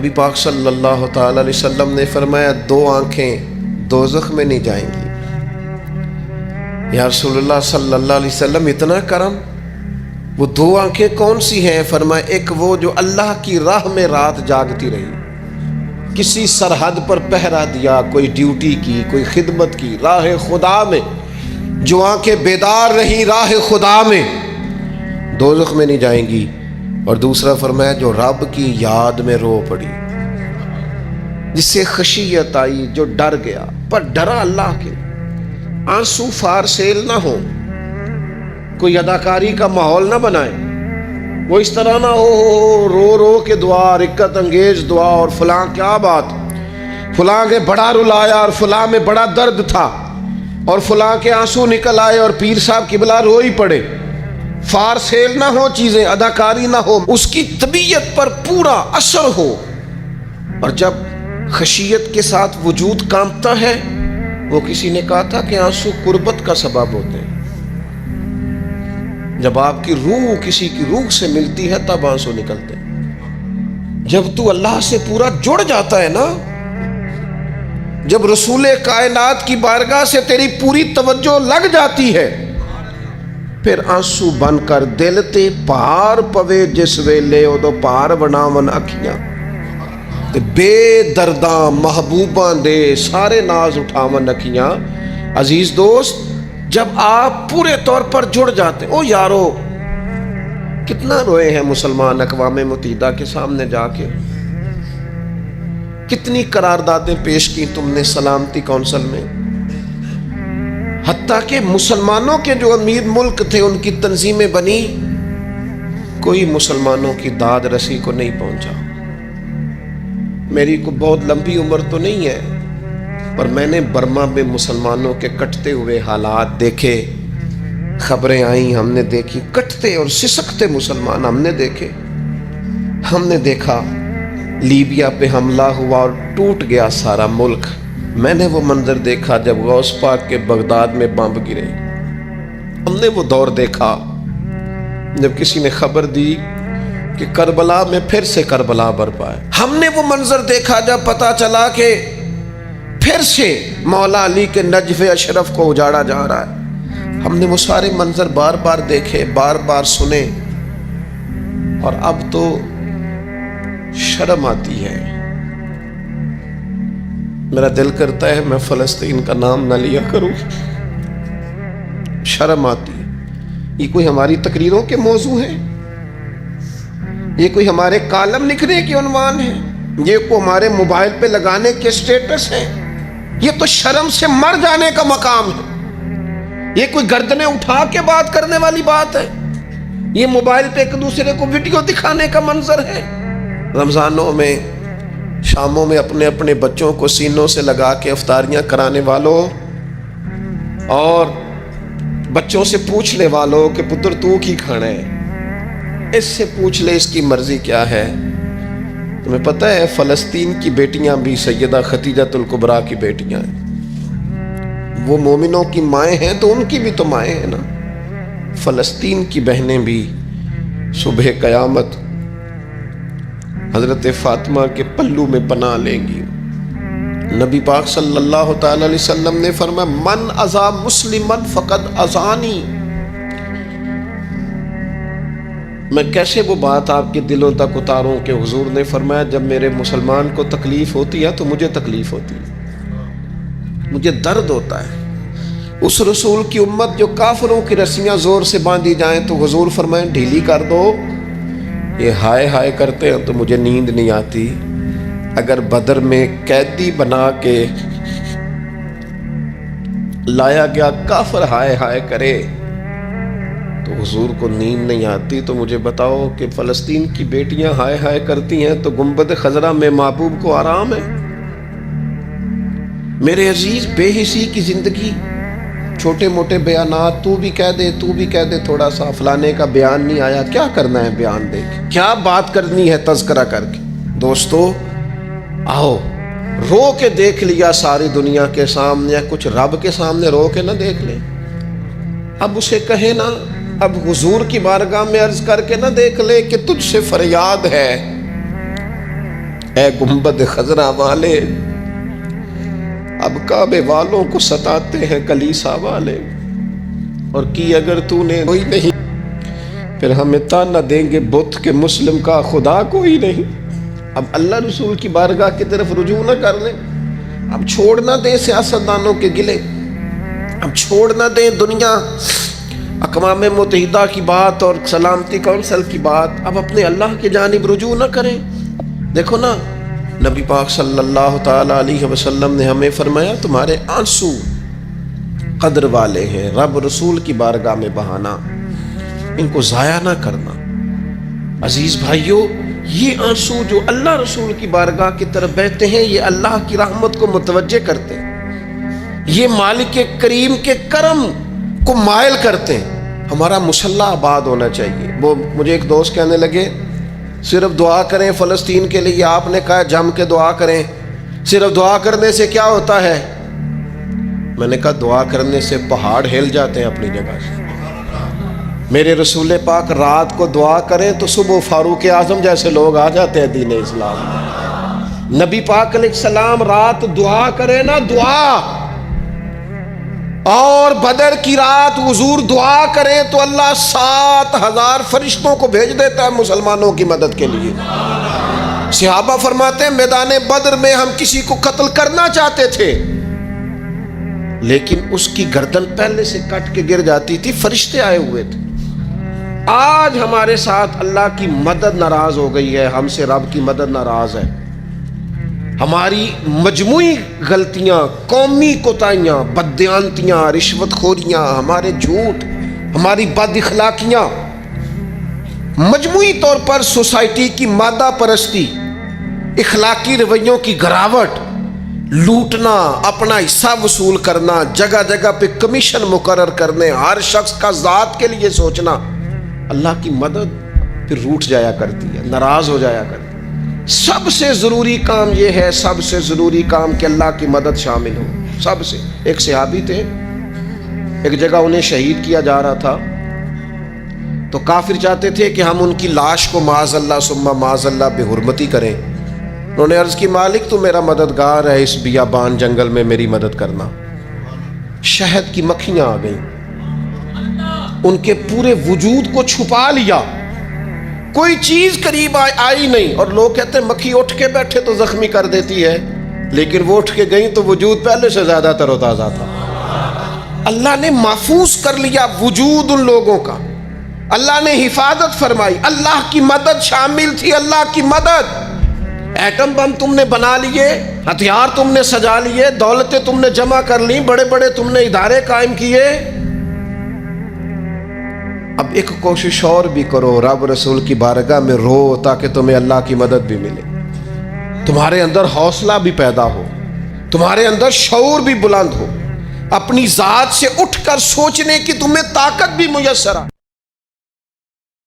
نبی پاک صلی اللہ تعالی علیہ وسلم نے فرمایا دو آنکھیں دوزخ میں نہیں جائیں گی۔ یا رسول اللہ صلی اللہ علیہ وسلم اتنا کرم، وہ دو آنکھیں کون سی ہیں؟ فرمایا ایک وہ جو اللہ کی راہ میں رات جاگتی رہی، کسی سرحد پر پہرا دیا، کوئی ڈیوٹی کی، کوئی خدمت کی، راہ خدا میں جو آنکھیں بیدار رہی راہ خدا میں، دوزخ میں نہیں جائیں گی۔ اور دوسرا فرمایا جو رب کی یاد میں رو پڑی، جس سے خشیت آئی، جو ڈر گیا، پر ڈرا اللہ کے، آنسو فار سیل نہ ہو، کوئی اداکاری کا ماحول نہ بنائے، وہ اس طرح نہ ہو رو رو کے دعا، رکت انگیز دعا، اور فلاں کیا بات، فلاں کے بڑا رلایا اور فلاں میں بڑا درد تھا اور فلاں کے آنسو نکل آئے اور پیر صاحب قبلہ رو ہی پڑے۔ فار سیل نہ ہو چیزیں، اداکاری نہ ہو، اس کی طبیعت پر پورا اثر ہو۔ اور جب خشیت کے ساتھ وجود کانپتا ہے، وہ کسی نے کہا تھا کہ آنسو قربت کا سبب ہوتے ہیں، جب آپ کی روح کسی کی روح سے ملتی ہے تب آنسو نکلتے ہیں۔ جب تو اللہ سے پورا جڑ جاتا ہے نا، جب رسول کائنات کی بارگاہ سے تیری پوری توجہ لگ جاتی ہے، پھر آنسو بن کر دل تے پار پوے جس ویلے ادو پار بناون اکھیاں تے بے درداں محبوباں دے سارے ناز اٹھاون اکھیاں۔ عزیز دوست، جب آپ پورے طور پر جڑ جاتے او یارو، کتنا روئے ہیں مسلمان اقوام متحدہ کے سامنے جا کے، کتنی قراردادیں پیش کی تم نے سلامتی کونسل میں، حتیٰ کہ مسلمانوں کے جو امیر ملک تھے ان کی تنظیمیں بنی، کوئی مسلمانوں کی داد رسی کو نہیں پہنچا۔ میری کو بہت لمبی عمر تو نہیں ہے، پر میں نے برما میں مسلمانوں کے کٹتے ہوئے حالات دیکھے، خبریں آئیں، ہم نے دیکھی، کٹتے اور سسکتے مسلمان ہم نے دیکھے۔ ہم نے دیکھا لیبیا پہ حملہ ہوا اور ٹوٹ گیا سارا ملک۔ میں نے وہ منظر دیکھا جب غوث پاک کے بغداد میں بمب گرے۔ ہم نے وہ دور دیکھا جب کسی نے خبر دی کہ کربلا میں پھر سے کربلا برپا ہے۔ ہم نے وہ منظر دیکھا جب پتا چلا کہ پھر سے مولا علی کے نجف اشرف کو اجاڑا جا رہا ہے۔ ہم نے وہ سارے منظر بار بار دیکھے، بار بار سنے، اور اب تو شرم آتی ہے۔ میرا دل کرتا ہے میں فلسطین کا نام نہ لیا کروں، شرم آتی ہے۔ یہ کوئی ہماری تقریروں کے موضوع ہیں؟ یہ کوئی ہمارے کالم لکھنے کے عنوان ہیں؟ یہ کوئی ہمارے موبائل پہ لگانے کے سٹیٹس ہیں؟ یہ تو شرم سے مر جانے کا مقام ہے۔ یہ کوئی گردنیں اٹھا کے بات کرنے والی بات ہے؟ یہ موبائل پہ ایک دوسرے کو ویڈیو دکھانے کا منظر ہے؟ رمضانوں میں، شاموں میں اپنے اپنے بچوں کو سینوں سے لگا کے افطاریاں کرانے والوں، اور بچوں سے پوچھنے والوں کہ پتر تو کی کھانا ہے، اس سے پوچھ لے اس کی مرضی کیا ہے۔ تمہیں پتہ ہے فلسطین کی بیٹیاں بھی سیدہ ختیجۃ الکبریٰ کی بیٹیاں ہیں، وہ مومنوں کی مائیں ہیں تو ان کی بھی تو مائیں ہیں نا۔ فلسطین کی بہنیں بھی صبح قیامت حضرت فاطمہ کے پلو میں پناہ لیں گی۔ نبی پاک صلی اللہ تعالی علیہ وسلم نے فرمایا من اذا مسلمن فقد اذانی۔ میں کیسے وہ بات آپ کے دلوں تک اتاروں کہ حضور نے فرمایا جب میرے مسلمان کو تکلیف ہوتی ہے تو مجھے تکلیف ہوتی ہے، مجھے درد ہوتا ہے۔ اس رسول کی امت جو کافروں کی رسیاں زور سے باندھی جائیں تو حضور فرمائیں ڈھیلی کر دو، یہ ہائے ہائے کرتے ہیں تو مجھے نیند نہیں آتی۔ اگر بدر میں قیدی بنا کے لایا گیا کافر ہائے ہائے کرے تو حضور کو نیند نہیں آتی، تو مجھے بتاؤ کہ فلسطین کی بیٹیاں ہائے ہائے کرتی ہیں تو گنبد خضرا میں محبوب کو آرام ہے؟ میرے عزیز، بے حسی کی زندگی، چھوٹے موٹے بیانات، تو بھی کہہ دے تھوڑا سا فلانے کا بیان نہیں آیا، کیا کرنا ہے بیان دے کے، کیا بات کرنی ہے تذکرہ کر کے؟ دوستو آؤ، رو کے دیکھ لیا ساری دنیا کے سامنے، کچھ رب کے سامنے رو کے نہ دیکھ لے؟ اب اسے کہے نا، اب حضور کی بارگاہ میں عرض کر کے نہ دیکھ لے کہ تجھ سے فریاد ہے، اے گنبد خضرا والے، اب کعبے والوں کو ستاتے ہیں کلیسا والے، اور کی اگر تو نے کوئی نہیں پھر ہمیں تانا دیں گے بت کہ مسلم کا خدا کوئی نہیں۔ اب اللہ رسول کی بارگاہ کی طرف رجوع نہ کر لیں، اب چھوڑ نہ دیں سیاستدانوں کے گلے، اب چھوڑ نہ دیں دنیا اقوام متحدہ کی بات اور سلامتی کونسل کی بات، اب اپنے اللہ کی جانب رجوع نہ کریں۔ دیکھو نا، نبی پاک صلی اللہ تعالی علیہ وسلم نے ہمیں فرمایا تمہارے آنسو قدر والے ہیں، رب رسول کی بارگاہ میں بہانا، ان کو ضائع نہ کرنا۔ عزیز بھائیو، یہ آنسو جو اللہ رسول کی بارگاہ کی طرف بہتے ہیں، یہ اللہ کی رحمت کو متوجہ کرتے ہیں، یہ مالک کریم کے کرم کو مائل کرتے ہیں۔ ہمارا مسلح آباد ہونا چاہیے۔ وہ مجھے ایک دوست کہنے لگے صرف دعا کریں فلسطین کے لیے، آپ نے کہا جم کے دعا کریں، صرف دعا کرنے سے کیا ہوتا ہے؟ میں نے کہا دعا کرنے سے پہاڑ ہل جاتے ہیں اپنی جگہ سے۔ میرے رسول پاک رات کو دعا کریں تو صبح فاروق اعظم جیسے لوگ آ جاتے ہیں دین اسلام۔ نبی پاک علیہ السلام رات دعا کریں نا، دعا، اور بدر کی رات حضور دعا کریں تو اللہ 7,000 فرشتوں کو بھیج دیتا ہے مسلمانوں کی مدد کے لیے۔ صحابہ فرماتے ہیں میدان بدر میں ہم کسی کو قتل کرنا چاہتے تھے، لیکن اس کی گردن پہلے سے کٹ کے گر جاتی تھی، فرشتے آئے ہوئے تھے۔ آج ہمارے ساتھ اللہ کی مدد ناراض ہو گئی ہے، ہم سے رب کی مدد ناراض ہے۔ ہماری مجموعی غلطیاں، قومی کوتاہیاں، بددیانتیاں، رشوت خوریاں، ہمارے جھوٹ، ہماری بد اخلاقیاں، مجموعی طور پر سوسائٹی کی مادہ پرستی، اخلاقی رویوں کی گراوٹ، لوٹنا، اپنا حصہ وصول کرنا، جگہ جگہ پہ کمیشن مقرر کرنے، ہر شخص کا ذات کے لیے سوچنا، اللہ کی مدد پھر روٹ جایا کرتی ہے، ناراض ہو جایا کرتی ہے۔ سب سے ضروری کام یہ ہے، سب سے ضروری کام کہ اللہ کی مدد شامل ہو۔ سب سے ایک صحابی تھے، ایک جگہ انہیں شہید کیا جا رہا تھا، تو کافر چاہتے تھے کہ ہم ان کی لاش کو معاذ اللہ ثم معاذ اللہ بے حرمتی کریں۔ انہوں نے عرض کی مالک تو میرا مددگار ہے، اس بیابان جنگل میں میری مدد کرنا۔ شہد کی مکھیاں آ گئیں، ان کے پورے وجود کو چھپا لیا، کوئی چیز قریب آئی نہیں، اور لوگ کہتے ہیں مکھی اٹھ کے بیٹھے تو زخمی کر دیتی ہے، لیکن وہ اٹھ کے گئیں تو وجود پہلے سے زیادہ تر و تازہ تھا۔ اللہ نے محفوظ کر لیا وجود ان لوگوں کا، اللہ نے حفاظت فرمائی، اللہ کی مدد شامل تھی، اللہ کی مدد۔ ایٹم بم تم نے بنا لیے، ہتھیار تم نے سجا لیے، دولتیں تم نے جمع کر لی، بڑے بڑے تم نے ادارے قائم کیے، اب ایک کوشش اور بھی کرو، رب رسول کی بارگاہ میں رو تاکہ تمہیں اللہ کی مدد بھی ملے، تمہارے اندر حوصلہ بھی پیدا ہو، تمہارے اندر شعور بھی بلند ہو، اپنی ذات سے اٹھ کر سوچنے کی تمہیں طاقت بھی میسر آئے۔